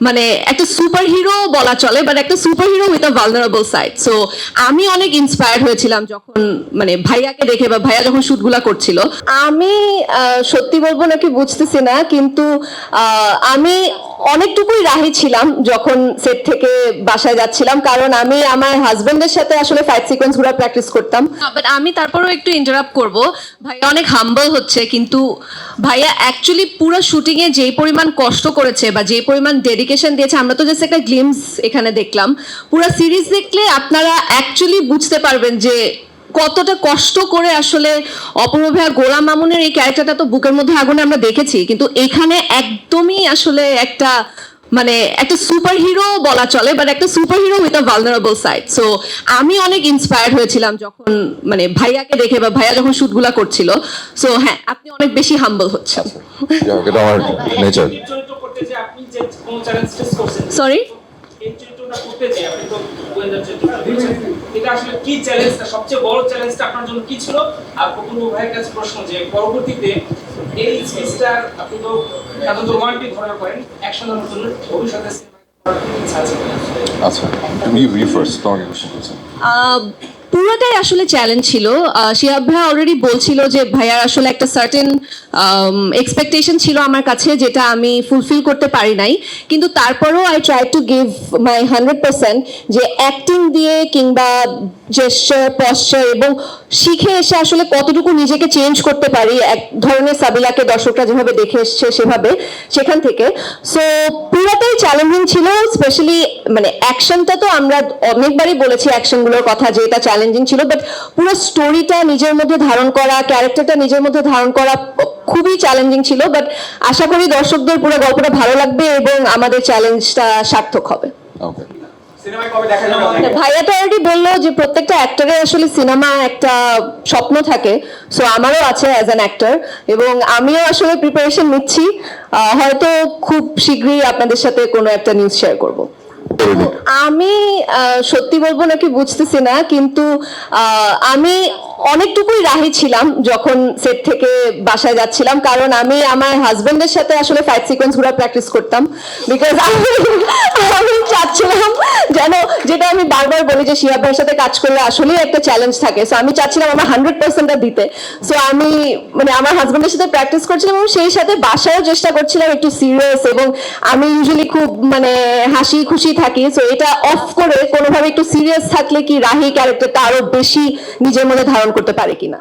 মানে একটা super hero বলা চলে, বাট একটা super hero with a vulnerable side. So আমি অনেক ইন্সপায়ার্ড হয়েছিলাম যখন মানে ভাইয়াকে দেখে, বা ভাইয়া যখন শুটগুলা করছিল। আমি সত্যি বলবো নাকি বুঝতেছি না, কিন্তু আমি অনেকটুকুই রাহি ছিলাম যখন সেট থেকে বাসায় যাচ্ছিলাম, কারণ আমি আমার হাজবেন্ডের সাথে আসলে ফাইট সিকোয়েন্স গুলো প্র্যাকটিস করতাম। বাট আমি তারপরেও একটু ইন্টারাপ্ট করব, ভাইয়া অনেক হাম্বল হচ্ছে, কিন্তু ভাইয়া অ্যাকচুয়ালি পুরো শুটিং এ যেই পরিমাণ কষ্ট করেছে বা যে পরিমাণ ডেডিকেশন দিয়েছে, আমরা তো জাস্ট একটা গ্লিমস এখানে দেখলাম। পুরো সিরিজ দেখলে আপনারা অ্যাকচুয়ালি বুঝতে পারবেন যে কতটা কষ্ট করে আসলে অপূর্ব ভাইয়া গোলাম মামুনের এই ক্যারেক্টারটা তো বুকের মধ্যে আগুনে আমরা দেখেছি, কিন্তু এখানে একদমই আসলে একটা মানে একটা সুপার হিরো বলা চলে, বাট একটা super hero with a vulnerable side. So আমি অনেক ইন্সপায়ার্ড হয়েছিলাম যখন মানে ভাইয়াকে দেখে, বা ভাইয়া যখন শুটগুলা করছিল। সো হ্যাঁ, আপনি অনেক বেশি হাম্বল হচ্ছেন। এটা আমার নেচার। সরি, এটা আসলে কি চ্যালেঞ্জটা, সবচেয়ে বড় চ্যালেঞ্জটা আপনার জন্য কি ছিল? আর অপূর্ব ভাইয়ের কাছে প্রশ্ন, যে পরবর্তীতে এই সিরিজটা আপনি তো সাধারণত রোমান্টিক ধরনের করেন, অ্যাকশনের মতন ভবিষ্যতে আচ্ছা, তুমি ফার্স্ট তোমাকে কোশ্চেন করছেন। পুরোটাই আসলে চ্যালেঞ্জ ছিল। শিহাব ভাইয়া অলরেডি বলছিল যে ভাইয়ার আসলে একটা সার্টেন এক্সপেকটেশন ছিল আমার কাছে, যেটা আমি ফুলফিল করতে পারি নাই, কিন্তু তারপরেও I try to give my 100%, যে অ্যাক্টিং দিয়ে কিংবা জেস্চার, পশ্চার এবং শিখে এসে আসলে কতটুকু নিজেকে চেঞ্জ করতে পারি, এক ধরনের সাবিলাকে দর্শকরা যেভাবে দেখে এসছে সেভাবে, সেখান থেকে। সো পুরোটাই চ্যালেঞ্জিং ছিল। স্পেশালি মানে অ্যাকশনটা তো আমরা অনেকবারই বলেছি অ্যাকশনগুলোর কথা, যে এটা চ্যালেঞ্জিং ছিল, বাট পুরো স্টোরিটা নিজের মধ্যে ধারণ করা, ক্যারেক্টারটা নিজের মধ্যে ধারণ করা খুবই চ্যালেঞ্জিং ছিল। বাট আশা করি দর্শকদের পুরো গল্পটা ভালো লাগবে এবং আমাদের চ্যালেঞ্জটা সার্থক হবে। ওকে, সিনেমায় কবে দেখা যাবে? ভাইয়া তো অলরেডি বললো যে প্রত্যেকটা অ্যাক্টরের আসলে সিনেমা একটা স্বপ্ন থাকে। সো আমারও আছে অ্যাজ অ্যান অ্যাক্টর, এবং আমিও আসলে প্রিপারেশন নিচ্ছি। হয়তো খুব শীঘ্রই আপনাদের সাথে কোনো একটা নিউজ শেয়ার করব। আমি সত্যি বলবো নাকি বুঝতেছি না, কিন্তু আমি অনেকটুকুই রাহি ছিলাম যখন সেট থেকে বাসায় যাচ্ছিলাম, কারণ আমি আমার হাজবেন্ডের সাথে আসলে ফাইট সিকোয়েন্স গুলো প্র্যাকটিস করতাম। বিকজ আমি চাচ্ছিলাম যেন, যেটা আমি বারবার বলি যে শিহাব ভাইয়ের সাথে কাজ করলে আসলেই একটা চ্যালেঞ্জ থাকে। সো আমি চাচ্ছিলাম আমার 100%টা দিতে। সো আমি মানে আমার হাজবেন্ডের সাথে প্র্যাকটিস করছিলাম এবং সেই সাথে বাসায়ও চেষ্টা করছিলাম একটু সিরিয়াস, এবং আমি ইউজুয়ালি খুব মানে হাসি খুশি থাকি। সো এটা অফ করে কোনোভাবে একটু সিরিয়াস থাকলে কি রাহি ক্যারেক্টারটা আরো বেশি নিজের মধ্যে ধারণ করতে পারে কিনা।